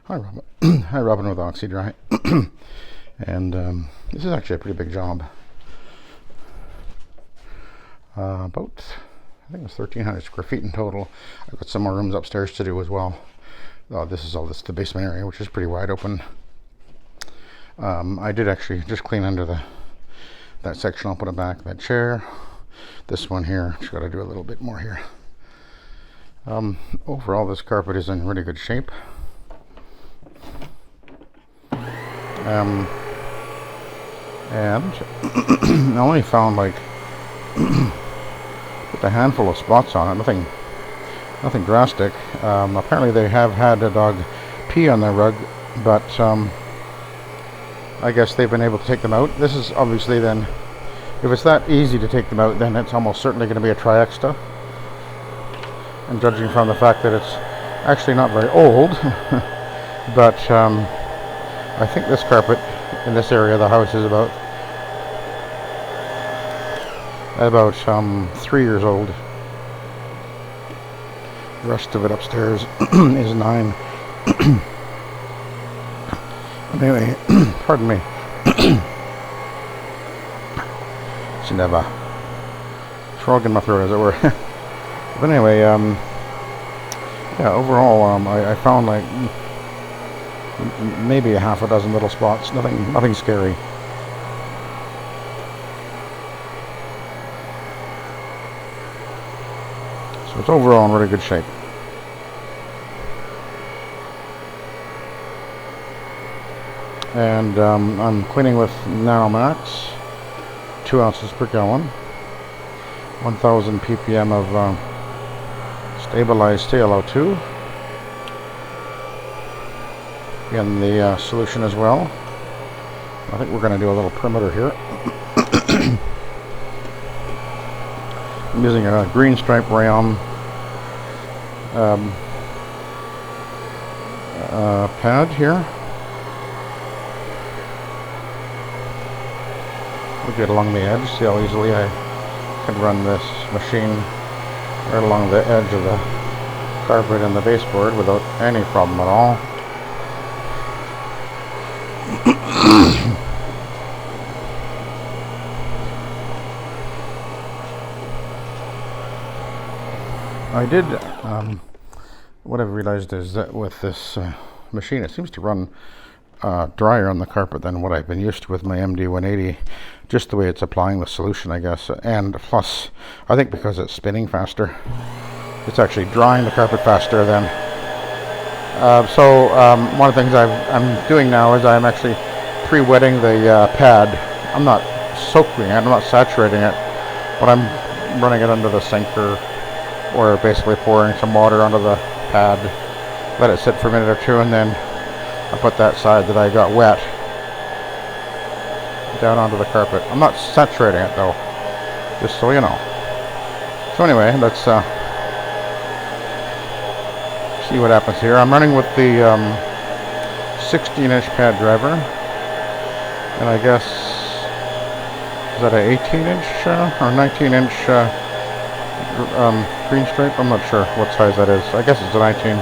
Hi, Robin. Hi, Robin with Oxy-Dry. And this is actually a pretty big job. About, I think it was 1,300 square feet in total. I've got some more rooms upstairs to do as well. This is the basement area, which is pretty wide open. I did actually just clean under that section. I'll put it back. That chair. This one here. Just got to do a little bit more here. Overall, this carpet is in really good shape. And I only found like just a handful of spots on it, nothing drastic. Apparently they have had a dog pee on their rug, but I guess they've been able to take them out. This is obviously then, if it's that easy to take them out, then it's almost certainly going to be a tri-extra. And judging from the fact that it's actually not very old, but I think this carpet in this area of the house is about 3 years old. The rest of it upstairs is 9. Anyway, pardon me. Should have a frog in my throat, as it were. But anyway, yeah, overall, I found like maybe a half a dozen little spots. Nothing scary. So it's overall in really good shape. And I'm cleaning with NanoMax, 2 ounces per gallon, 1,000 ppm of stabilized TLO2 in the solution as well. I think we're going to do a little perimeter here. I'm using a green stripe Rayon pad here. We'll get along the edge. See how easily I can run this machine right along the edge of the carpet and the baseboard without any problem at all. I did, what I've realized is that with this machine, it seems to run drier on the carpet than what I've been used to with my MD180, just the way it's applying the solution, I guess. And plus, I think because it's spinning faster, it's actually drying the carpet faster than. So one of the things I'm doing now is I'm actually pre-wetting the pad. I'm not soaking it, I'm not saturating it, but I'm running it under the sink or basically pouring some water onto the pad, let it sit for a minute or two, and then I put that side that I got wet down onto the carpet. I'm not saturating it though, just so you know. So anyway, let's see what happens here. I'm running with the 16-inch pad driver, and I guess, is that an 18-inch or 19-inch green stripe? I'm not sure what size that is. I guess it's a 19.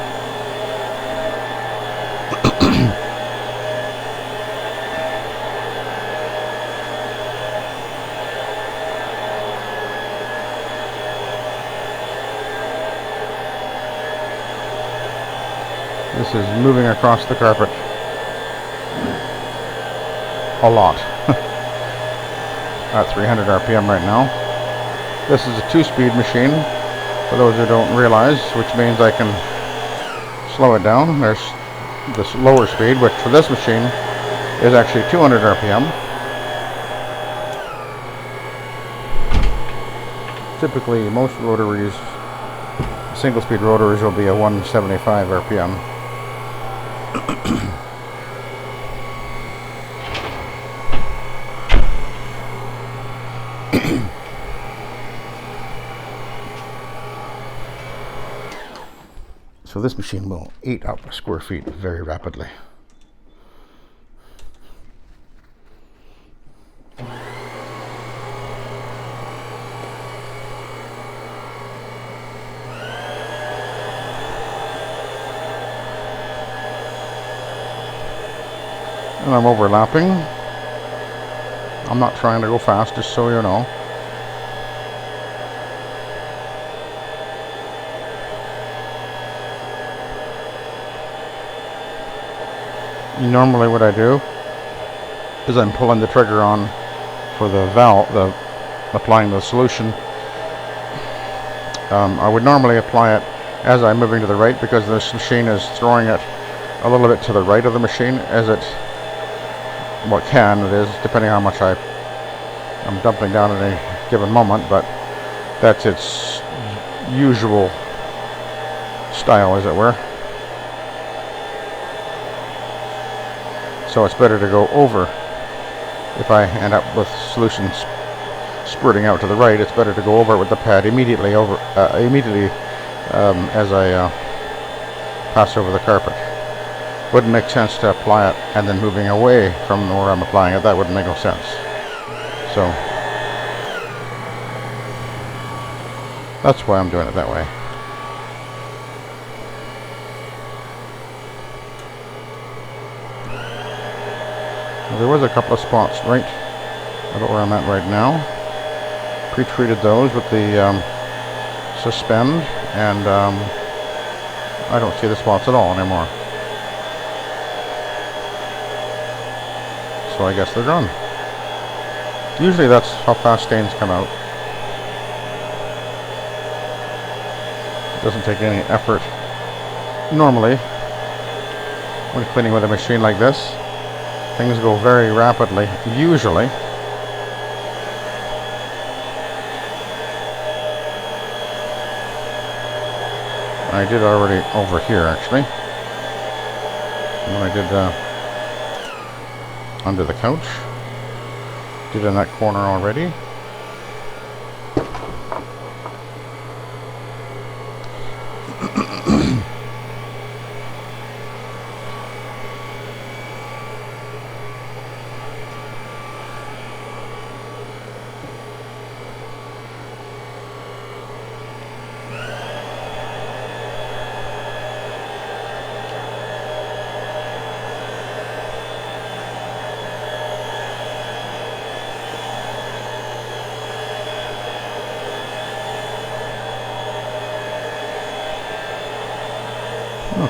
This is moving across the carpet a lot at 300 RPM right now. This is a 2-speed machine, for those who don't realize, which means I can slow it down. There's this lower speed, which for this machine is actually 200 RPM. Typically, most rotaries, single-speed rotaries, will be a 175 RPM. So this machine will eat up square feet very rapidly. And I'm overlapping. I'm not trying to go fast, just so you know. Normally what I do is I'm pulling the trigger on for the valve, applying the solution. I would normally apply it as I'm moving to the right, because this machine is throwing it a little bit to the right of the machine, as it, well, it is, depending on how much I'm dumping down at a given moment, but that's its usual style, as it were. So it's better to go over. If I end up with solutions spurting out to the right, it's better to go over it with the pad immediately as I pass over the carpet. Wouldn't make sense to apply it and then moving away from where I'm applying it. That wouldn't make no sense. So that's why I'm doing it that way. Well, there was a couple of spots right about where I'm at right now. Pre-treated those with the suspend, and I don't see the spots at all anymore. So I guess they're gone. Usually that's how fast stains come out. It doesn't take any effort normally when cleaning with a machine like this. Things go very rapidly, usually. I did already over here, actually. And then I did under the couch. Did in that corner already.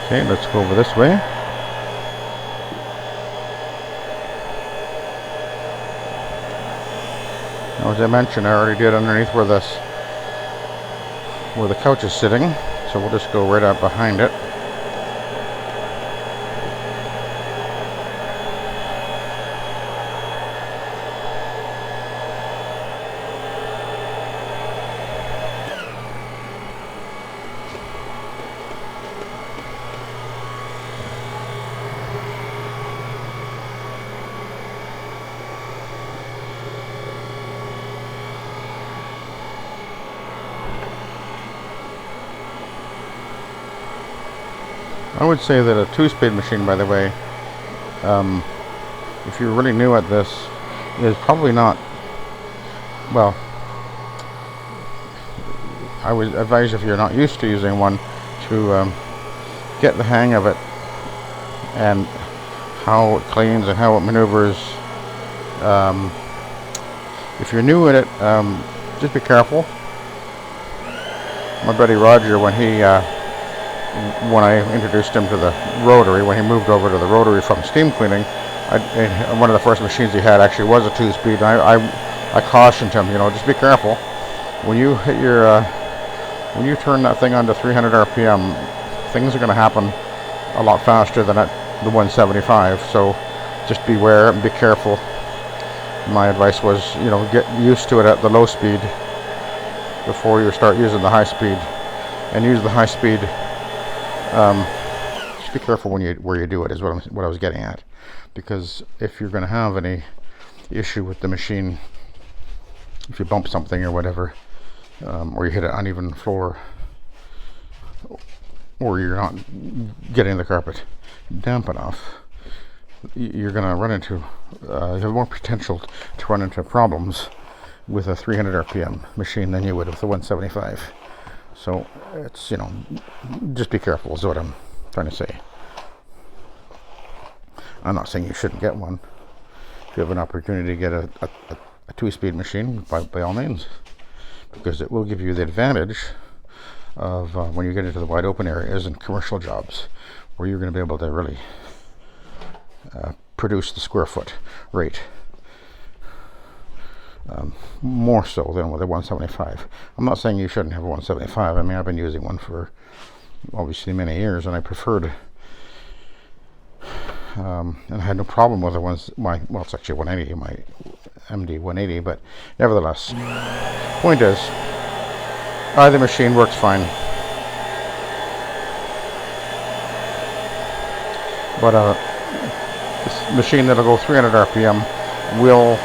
Okay, let's go over this way. Now, as I mentioned, I already did underneath where the couch is sitting, so we'll just go right up behind it. I would say that a 2-speed machine, by the way, if you're really new at this, is probably not, well, I would advise, if you're not used to using one, to get the hang of it and how it cleans and how it maneuvers. If you're new at it, just be careful. My buddy Roger, when I introduced him to the Rotary, when he moved over to the Rotary from steam cleaning, one of the first machines he had actually was a 2-speed. I cautioned him, just be careful when you hit when you turn that thing on to 300 RPM. Things are going to happen a lot faster than at the 175. So just beware and be careful. My advice was, get used to it at the low speed before you start using the high speed, and use the high speed. Just be careful where you do it, is what I was getting at, because if you're going to have any issue with the machine, if you bump something or whatever, or you hit an uneven floor, or you're not getting the carpet damp enough, you're going to run into, you have more potential to run into problems with a 300 RPM machine than you would with the 175. So it's, just be careful is what I'm trying to say. I'm not saying you shouldn't get one. If you have an opportunity to get a 2-speed machine, by all means, because it will give you the advantage of when you get into the wide open areas and commercial jobs, where you're going to be able to really produce the square foot rate more so than with a 175. I'm not saying you shouldn't have a 175. I mean, I've been using one for obviously many years, and I preferred and I had no problem with well, it's actually 180, my MD 180, but nevertheless, point is, either machine works fine. But this machine that'll go 300 RPM will,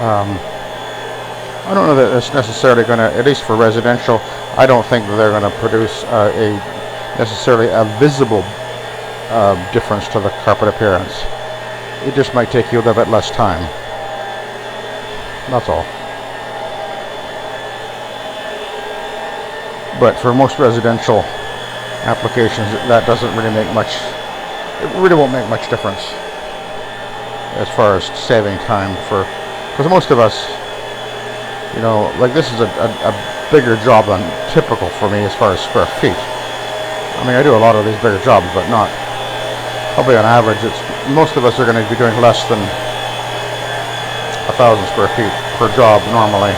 I don't know that it's necessarily going to, at least for residential, I don't think that they're going to produce necessarily a visible difference to the carpet appearance. It just might take you a little bit less time. That's all. But for most residential applications, that doesn't really make much, it really won't make much difference as far as saving time for, because most of us, you know, like this is a bigger job than typical for me as far as square feet. I mean, I do a lot of these bigger jobs, but not, probably on average, most of us are going to be doing less than 1,000 square feet per job normally.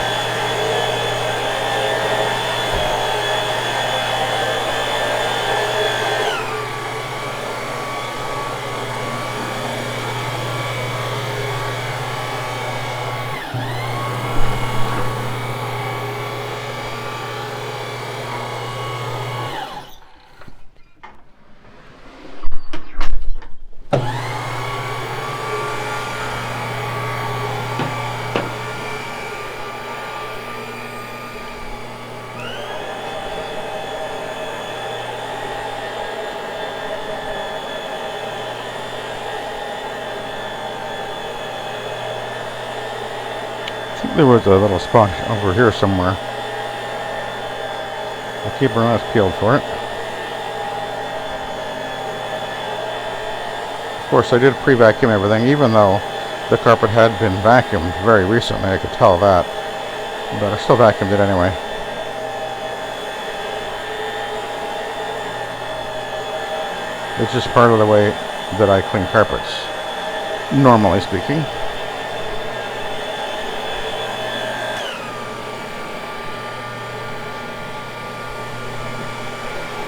There was a little spot over here somewhere. I'll keep our eyes peeled for it. Of course, I did pre-vacuum everything, even though the carpet had been vacuumed very recently. I could tell that, but I still vacuumed it anyway. It's just part of the way that I clean carpets, normally speaking.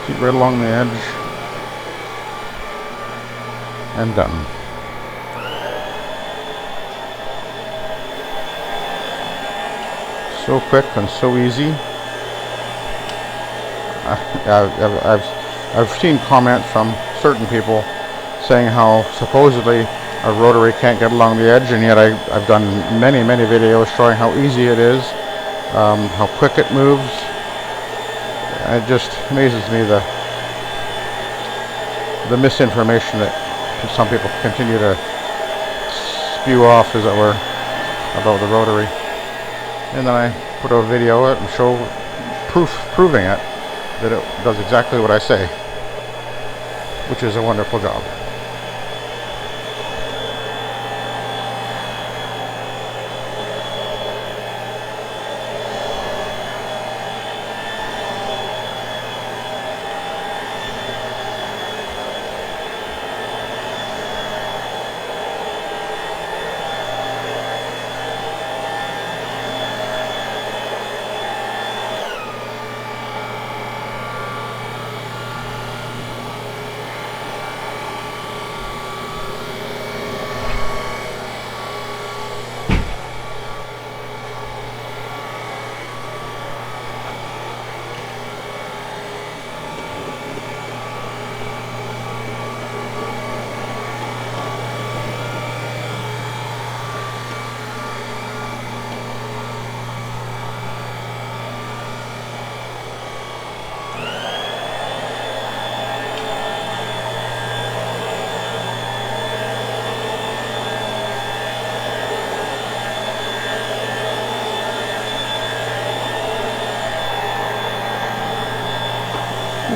Keep right along the edge, and done. So quick and so easy. I've seen comments from certain people saying how supposedly a rotary can't get along the edge, and yet I've done many videos showing how easy it is, how quick it moves. It just amazes me the misinformation that some people continue to spew off, as it were, about the rotary. And then I put out a video and show proving it that it does exactly what I say, which is a wonderful job.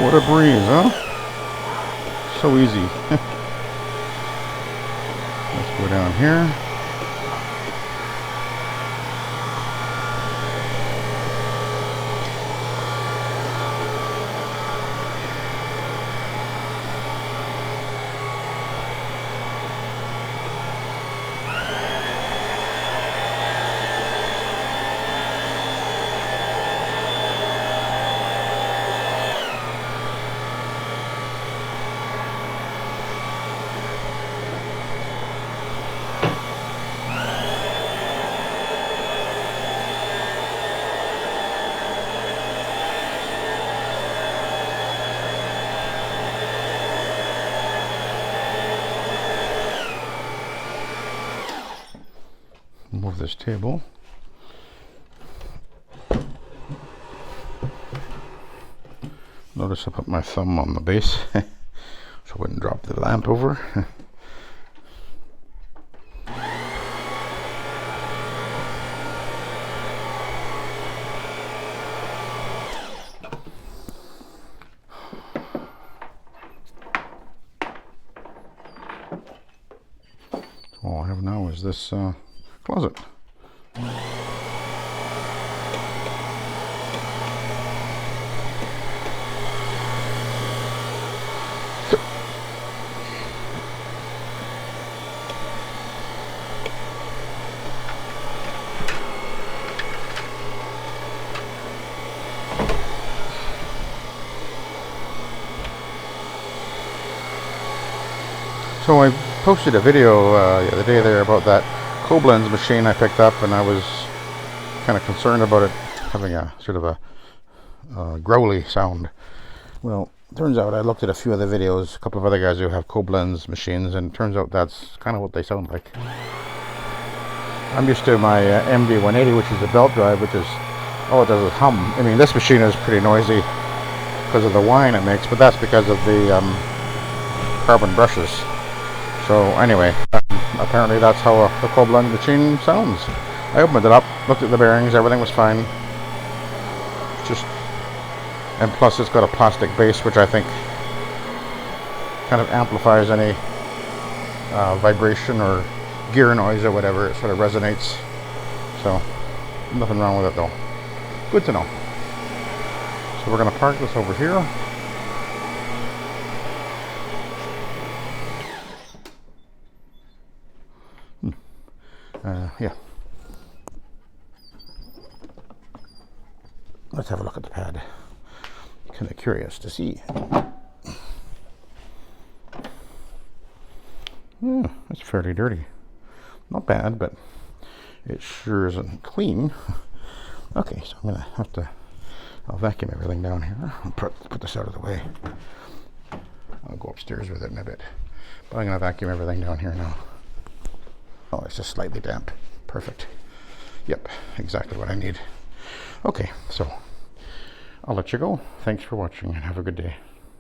What a breeze, huh? So easy. Go down here. Move this table. Notice I put my thumb on the base so I wouldn't drop the lamp over. All I have now is this closet. So I posted a video the other day there about that Koblenz machine I picked up, and I was kind of concerned about it having a sort of a growly sound. Well, turns out I looked at a few other videos, a couple of other guys who have Koblenz machines, and it turns out that's kind of what they sound like. I'm used to my MD180, which is a belt drive, which is, all it does is hum. I mean, this machine is pretty noisy because of the whine it makes, but that's because of the carbon brushes. So anyway, apparently that's how the Koblenz machine sounds. I opened it up, looked at the bearings, everything was fine. And plus it's got a plastic base, which I think kind of amplifies any vibration or gear noise or whatever. It sort of resonates. So nothing wrong with it though. Good to know. So we're going to park this over here. Yeah. Let's have a look at the pad. Kind of curious to see. Yeah, it's fairly dirty. Not bad, but it sure isn't clean. Okay, so I'm gonna I'll vacuum everything down here. I'll put this out of the way. I'll go upstairs with it in a bit. But I'm gonna vacuum everything down here now. Oh, it's just slightly damp. Perfect. Yep, exactly what I need. Okay, so I'll let you go. Thanks for watching and have a good day.